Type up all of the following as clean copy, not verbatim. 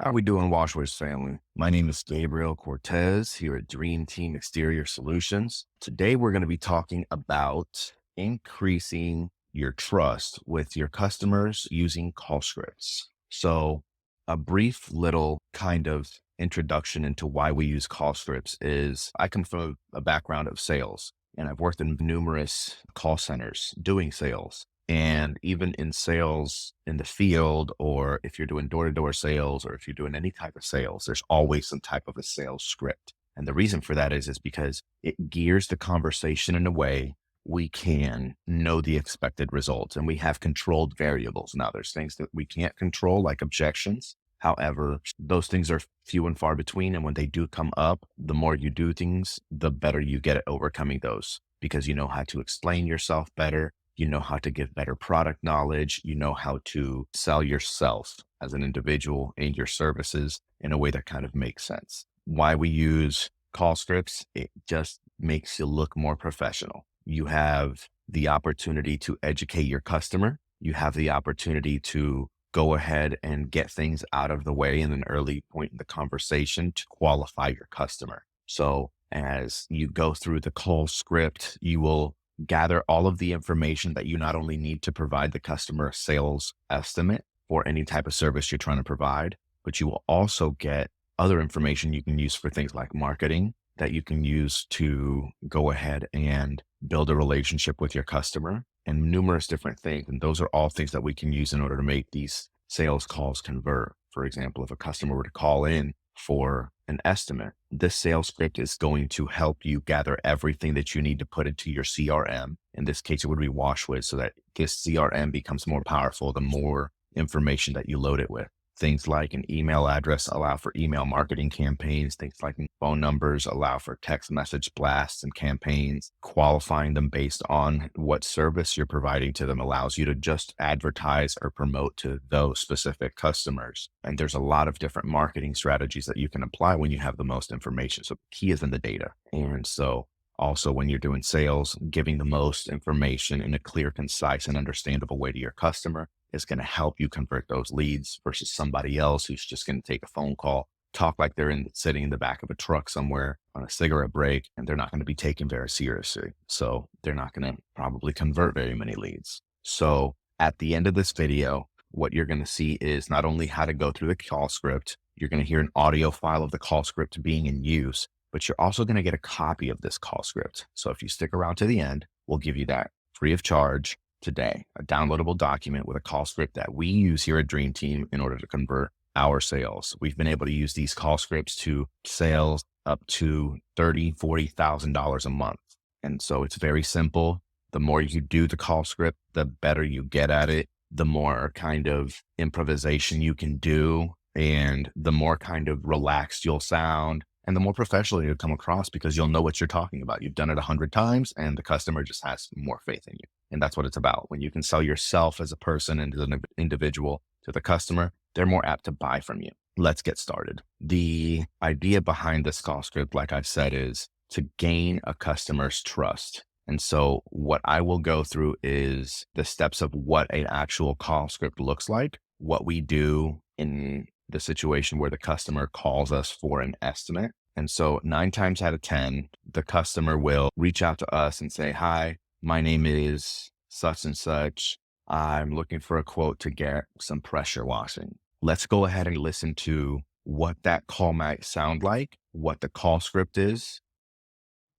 How we doing, Washwiz family? My name is Gabriel Cortez here at Dream Team Exterior Solutions. Today, we're going to be talking about increasing your trust with your customers using call scripts. So, a brief little kind of introduction into why we use call scripts is I come from a background of sales, and I've worked in numerous call centers doing sales. And even in sales in the field, or if you're doing door to door sales, or if you're doing any type of sales, there's always some type of a sales script. And the reason for that is because it gears the conversation in a way we can know the expected results and we have controlled variables. Now, there's things that we can't control, like objections. However, those things are few and far between. And when they do come up, the more you do things, the better you get at overcoming those because you know how to explain yourself better. You know how to give better product knowledge. You know how to sell yourself as an individual and your services in a way that kind of makes sense. Why we use call scripts, it just makes you look more professional. You have the opportunity to educate your customer. You have the opportunity to go ahead and get things out of the way in an early point in the conversation to qualify your customer. So as you go through the call script, you will gather all of the information that you not only need to provide the customer a sales estimate for any type of service you're trying to provide, but you will also get other information you can use for things like marketing that you can use to go ahead and build a relationship with your customer and numerous different things. And those are all things that we can use in order to make these sales calls convert. For example, if a customer were to call in for an estimate, this sales script is going to help you gather everything that you need to put into your CRM. In this case, it would be Washwiz, so that this CRM becomes more powerful the more information that you load it with. Things like an email address allow for email marketing campaigns. Things like phone numbers allow for text message blasts and campaigns. Qualifying them based on what service you're providing to them allows you to just advertise or promote to those specific customers. And there's a lot of different marketing strategies that you can apply when you have the most information. So the key is in the data. And so also, when you're doing sales, giving the most information in a clear, concise, and understandable way to your customer is going to help you convert those leads versus somebody else who's just going to take a phone call, talk like they're sitting in the back of a truck somewhere on a cigarette break, and they're not going to be taken very seriously. So they're not going to probably convert very many leads. So at the end of this video, what you're going to see is not only how to go through the call script, you're going to hear an audio file of the call script being in use, but you're also going to get a copy of this call script. So if you stick around to the end, we'll give you that free of charge today, a downloadable document with a call script that we use here at Dream Team in order to convert our sales. We've been able to use these call scripts to sales up to $30,000, $40,000 a month. And so it's very simple. The more you do the call script, the better you get at it, the more kind of improvisation you can do, and the more kind of relaxed you'll sound. And the more professional you'll come across because you'll know what you're talking about. You've done it 100 times and the customer just has more faith in you. And that's what it's about. When you can sell yourself as a person and as an individual to the customer, they're more apt to buy from you. Let's get started. The idea behind this call script, like I said, is to gain a customer's trust. And so what I will go through is the steps of what an actual call script looks like, what we do in the situation where the customer calls us for an estimate. And so 9 times out of 10, the customer will reach out to us and say, "Hi, my name is such and such. I'm looking for a quote to get some pressure washing." Let's go ahead and listen to what that call might sound like, what the call script is,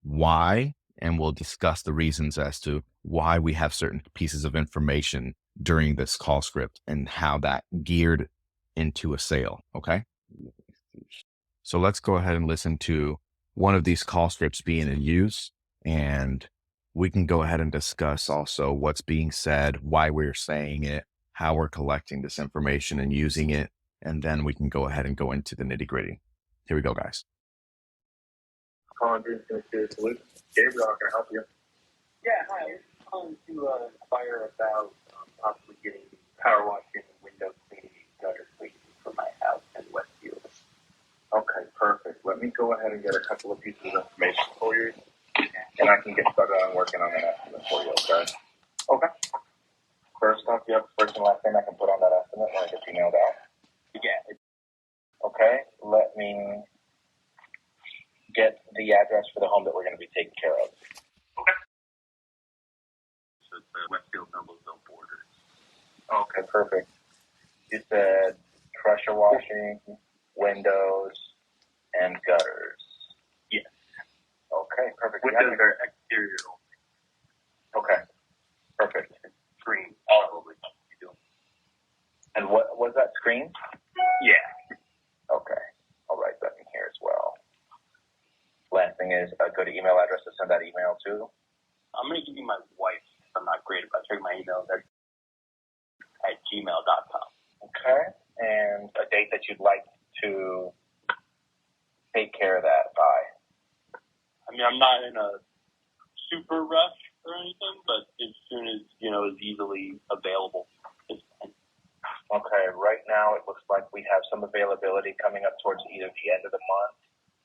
why, and we'll discuss the reasons as to why we have certain pieces of information during this call script and how that geared into a sale. Okay. So let's go ahead and listen to one of these call scripts being in use, and we can go ahead and discuss also what's being said, why we're saying it, how we're collecting this information and using it. And then we can go ahead and go into the nitty gritty. Here we go, guys. Calling Dream Team Exterior Solutions. Gabriel, how can I help you? Yeah, hi. I'm calling to inquire about possibly getting power washing and window cleaning, gutter cleaning for my house in Westfield. Okay, perfect. Let me go ahead and get a couple of pieces of information for you, and I can get started on working on an estimate for you, okay? Okay. First off, you have the first and last name I can put on that estimate when I get you nailed out. Yeah, it's let me get the address for the home that we're going to be taking care of. Okay. So it's Westfield Noblesville border. Okay, perfect. You said pressure washing, windows, and gutters. Yes. Okay, perfect. Windows are exterior only. Okay, perfect. Screen, probably. And what was that, screen? Yeah. Okay, I'll write that in here as well. Last thing is a good email address to send that email to. I'm going to give you my wife's. I'm not great about checking my email. That's at gmail.com. Okay, and a date that you'd like to take care of that by. I mean, I'm not in a super rush or anything, but as soon as, is easily available. Okay, right now it looks like we have some availability coming up towards either the end of the month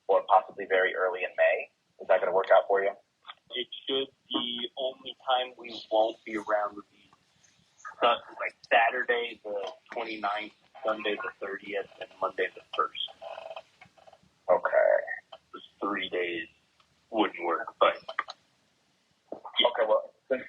or possibly very early in May. Is that going to work out for you? It should. The only time we won't be around would be like Saturday the 29th, Sunday the 30th, and Monday the 1st. Okay. Those 3 days wouldn't work, but okay. Well, since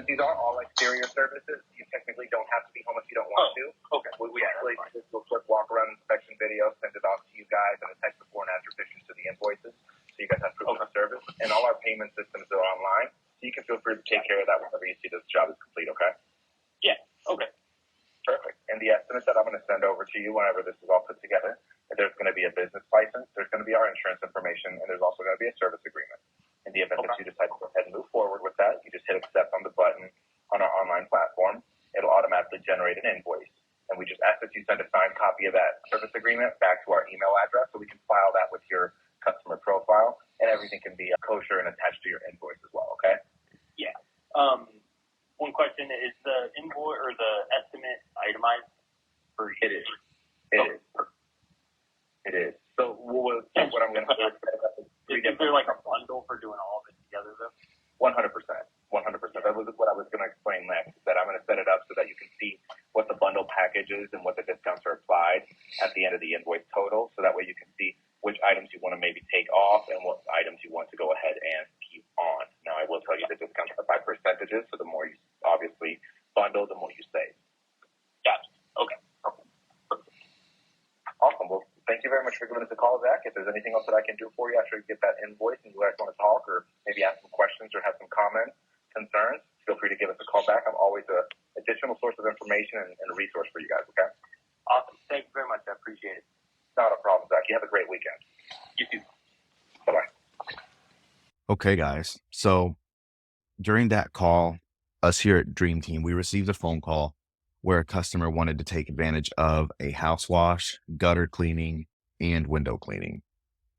these are all exterior services, you technically don't have to be home if you don't want to. Okay. We actually just do a quick walk around inspection video, send it off to you guys, and a text before and after pictures to the invoices, so you guys have proof of service. And all our payment systems are online, so you can feel free to take care of that whenever you see this job is complete. Okay. Yeah. Okay. Perfect. And the estimate that I'm going to send over to you whenever this is all put together, there's going to be a business license, there's going to be our insurance information, and there's also going to be a service agreement. In the event that you decide to go ahead and move forward with that, you just hit accept on the button on our online platform. It'll automatically generate an invoice. And we just ask that you send a signed copy of that service agreement back to our email address so we can file that with your customer profile, and everything can be kosher and attached to your invoice as well, okay? Yeah. One question, is the invoice or the estimate itemized? It is. It is. So what I'm going to do is there like a bundle for doing all of it together though? 100%. 100%. That was what I was going to explain next, that I'm going to set it up so that you can see what the bundle package is and what the discounts are applied at the end of the invoice total. So that way you can see which items you want to maybe take off and what items you want to go ahead and keep on. Now, I will tell you the discounts are by percentages. So the more you obviously bundle, the more you save. Gotcha. Okay. Awesome. Well, thank you very much for giving us a call, Zach. If there's anything else that I can do for you after you get that invoice and you guys want to talk or maybe ask some questions or have some comments, concerns, feel free to give us a call back. I'm always an additional source of information and a resource for you guys, okay? Awesome. Thank you very much. I appreciate it. Not a problem, Zach. You have a great weekend. You too. Bye-bye. Okay, guys. So during that call, us here at Dream Team, we received a phone call where a customer wanted to take advantage of a house wash, gutter cleaning, and window cleaning.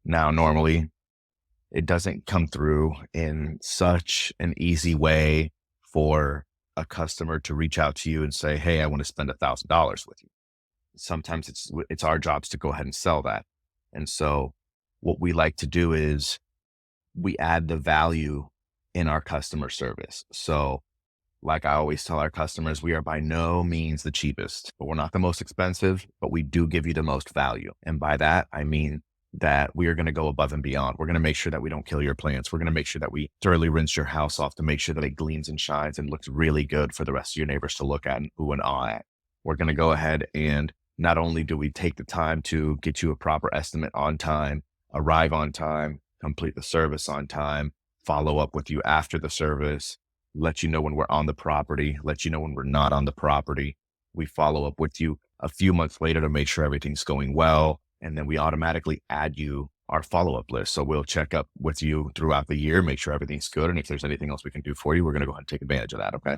Now, normally it doesn't come through in such an easy way for a customer to reach out to you and say, hey, I want to spend $1,000 with you. Sometimes it's our jobs to go ahead and sell that. And so what we like to do is we add the value in our customer service. So like I always tell our customers, we are by no means the cheapest, but we're not the most expensive, but we do give you the most value. And by that, I mean that we are going to go above and beyond. We're going to make sure that we don't kill your plants. We're going to make sure that we thoroughly rinse your house off to make sure that it gleams and shines and looks really good for the rest of your neighbors to look at and ooh and ah at. We're going to go ahead and not only do we take the time to get you a proper estimate on time, arrive on time, complete the service on time, follow up with you after the service, let you know when we're on the property, let you know when we're not on the property. We follow up with you a few months later to make sure everything's going well. And then we automatically add you our follow-up list. So we'll check up with you throughout the year, make sure everything's good. And if there's anything else we can do for you, we're going to go ahead and take advantage of that. Okay.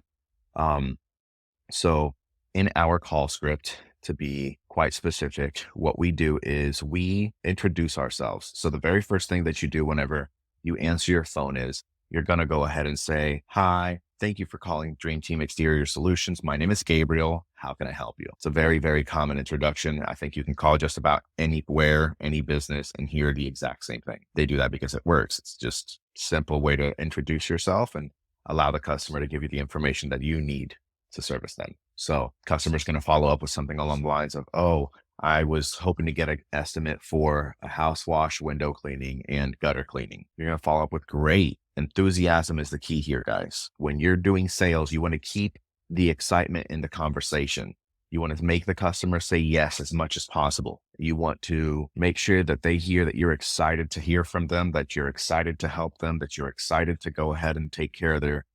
So in our call script, to be quite specific, what we do is we introduce ourselves. So the very first thing that you do whenever you answer your phone is you're going to go ahead and say, hi, thank you for calling Dream Team Exterior Solutions. My name is Gabriel. How can I help you? It's a very, very common introduction. I think you can call just about anywhere, any business, and hear the exact same thing. They do that because it works. It's just a simple way to introduce yourself and allow the customer to give you the information that you need to service them. So customer's going to follow up with something along the lines of, oh, I was hoping to get an estimate for a house wash, window cleaning, and gutter cleaning. You're going to follow up with great. Enthusiasm is the key here, guys. When you're doing sales, you want to keep the excitement in the conversation. You want to make the customer say yes as much as possible. You want to make sure that they hear that you're excited to hear from them, that you're excited to help them, that you're excited to go ahead and take care of their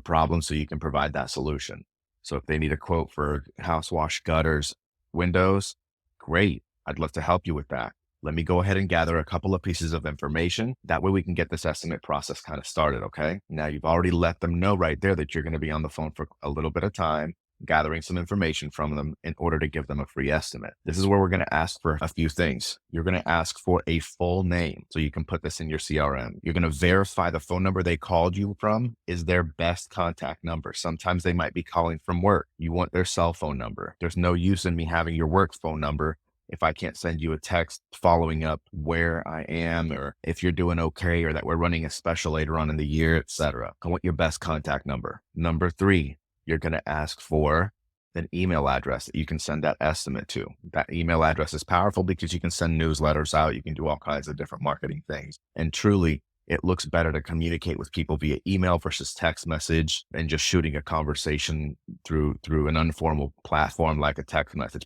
problems so you can provide that solution. So if they need a quote for house wash, gutters, windows, great. I'd love to help you with that. Let me go ahead and gather a couple of pieces of information. That way we can get this estimate process kind of started, okay? Now you've already let them know right there that you're going to be on the phone for a little bit of time, gathering some information from them in order to give them a free estimate. This is where we're going to ask for a few things. You're going to ask for a full name so you can put this in your CRM. You're going to verify the phone number they called you from is their best contact number. Sometimes they might be calling from work. You want their cell phone number. There's no use in me having your work phone number if I can't send you a text following up where I am, or if you're doing okay, or that we're running a special later on in the year, etc. I want your best contact number. Number 3, you're going to ask for an email address that you can send that estimate to. That email address is powerful because you can send newsletters out. You can do all kinds of different marketing things. And truly, it looks better to communicate with people via email versus text message and just shooting a conversation through an informal platform like a text message.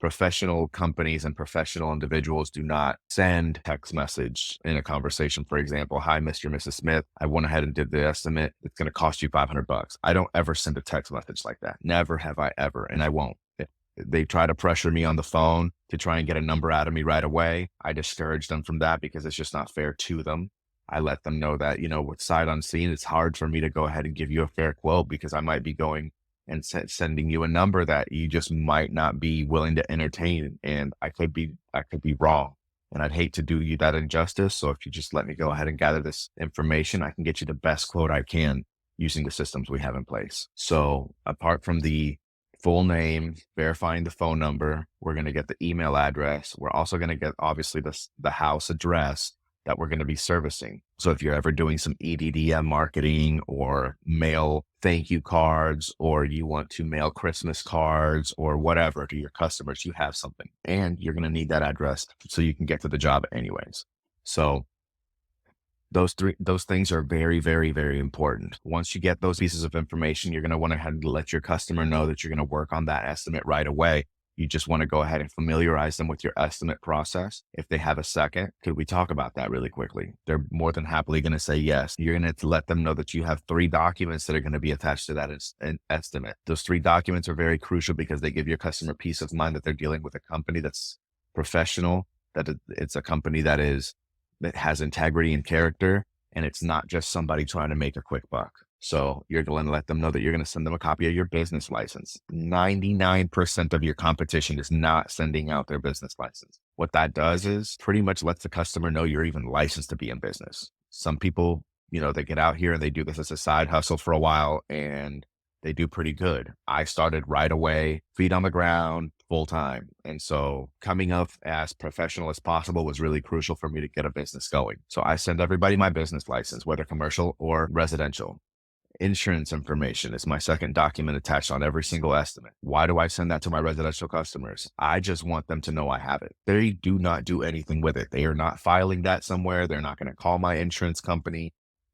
Professional companies and professional individuals do not send text message in a conversation. For example, hi, Mr. and Mrs. Smith. I went ahead and did the estimate. It's going to cost you $500. I don't ever send a text message like that. Never have I ever, and I won't. If they try to pressure me on the phone to try and get a number out of me right away, I discourage them from that because it's just not fair to them. I let them know that, with sight unseen, it's hard for me to go ahead and give you a fair quote because I might be going and sending you a number that you just might not be willing to entertain. And I could be wrong. And I'd hate to do you that injustice. So if you just let me go ahead and gather this information, I can get you the best quote I can using the systems we have in place. So apart from the full name, verifying the phone number, we're going to get the email address. We're also going to get obviously the house address that we're going to be servicing. So if you're ever doing some EDDM marketing or mail thank you cards, or you want to mail Christmas cards or whatever to your customers, you have something, and you're going to need that address so you can get to the job anyways. So those things are very, very, very important. Once you get those pieces of information, you're going to want to let your customer know that you're going to work on that estimate right away. You just want to go ahead and familiarize them with your estimate process. If they have a second, could we talk about that really quickly? They're more than happily going to say yes. You're going to let them know that you have 3 documents that are going to be attached to that estimate. Those 3 documents are very crucial because they give your customer peace of mind that they're dealing with a company that's professional, that it's a company that has integrity and character, and it's not just somebody trying to make a quick buck. So you're going to let them know that you're going to send them a copy of your business license. 99% of your competition is not sending out their business license. What that does is pretty much lets the customer know you're even licensed to be in business. Some people, they get out here and they do this as a side hustle for a while and they do pretty good. I started right away, feet on the ground, full time. And so coming up as professional as possible was really crucial for me to get a business going. So I send everybody my business license, whether commercial or residential. Insurance information is my second document attached on every single estimate. Why do I send that to my residential customers? I just want them to know I have it. They do not do anything with it. They are not filing that somewhere. They're not going to call my insurance company.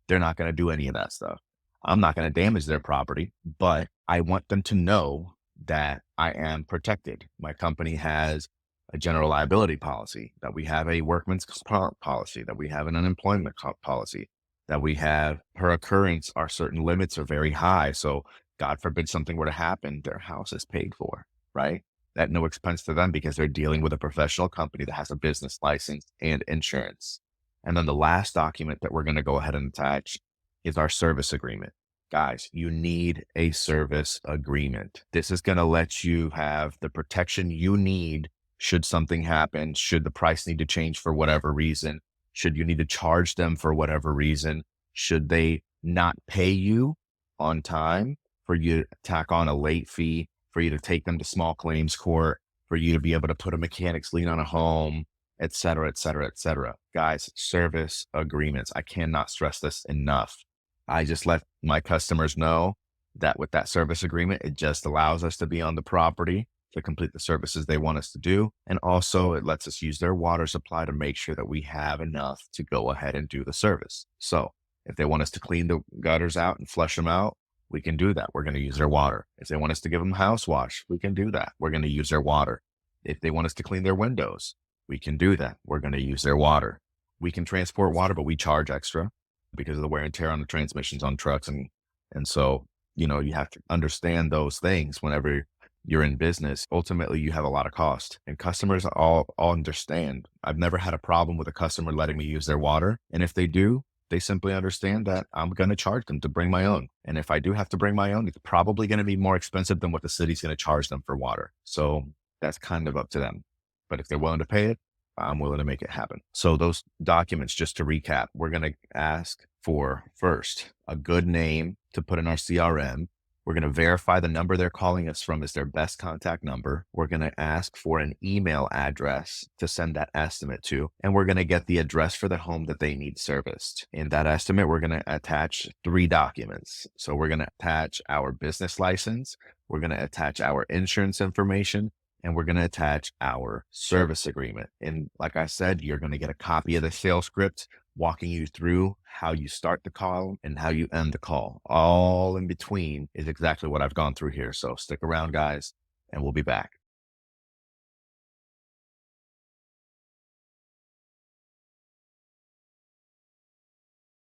They're not going to do any of that stuff. I'm not going to damage their property, but I want them to know that I am protected. My company has a general liability policy, that we have a workman's comp policy, that we have an unemployment policy, that we have per occurrence, our certain limits are very high. So God forbid something were to happen, their house is paid for, right? At no expense to them because they're dealing with a professional company that has a business license and insurance. And then the last document that we're going to go ahead and attach is our service agreement. Guys, you need a service agreement. This is going to let you have the protection you need should something happen, should the price need to change for whatever reason, should you need to charge them for whatever reason, should they not pay you on time, for you to tack on a late fee, for you to take them to small claims court, for you to be able to put a mechanic's lien on a home, et cetera, et cetera, et cetera. Guys, service agreements. I cannot stress this enough. I just let my customers know that with that service agreement, it just allows us to be on the property to complete the services they want us to do. And also it lets us use their water supply to make sure that we have enough to go ahead and do the service. So if they want us to clean the gutters out and flush them out, we can do that. We're going to use their water. If they want us to give them house wash, we can do that. We're going to use their water. If they want us to clean their windows, we can do that. We're going to use their water. We can transport water, but we charge extra because of the wear and tear on the transmissions on trucks. And so, you have to understand those things whenever you're in business. Ultimately, you have a lot of cost, and customers all understand. I've never had a problem with a customer letting me use their water. And if they do, they simply understand that I'm going to charge them to bring my own. And if I do have to bring my own, it's probably going to be more expensive than what the city's going to charge them for water. So that's kind of up to them. But if they're willing to pay it, I'm willing to make it happen. So those documents, just to recap, we're going to ask for first a good name to put in our CRM. We're going to verify the number they're calling us from is their best contact number. We're going to ask for an email address to send that estimate to, and we're going to get the address for the home that they need serviced. In that estimate, we're going to attach 3 documents. So we're going to attach our business license, we're going to attach our insurance information, and we're going to attach our service agreement. And like I said, you're going to get a copy of the sales script walking you through how you start the call and how you end the call. All in between is exactly what I've gone through here. So stick around, guys, and we'll be back.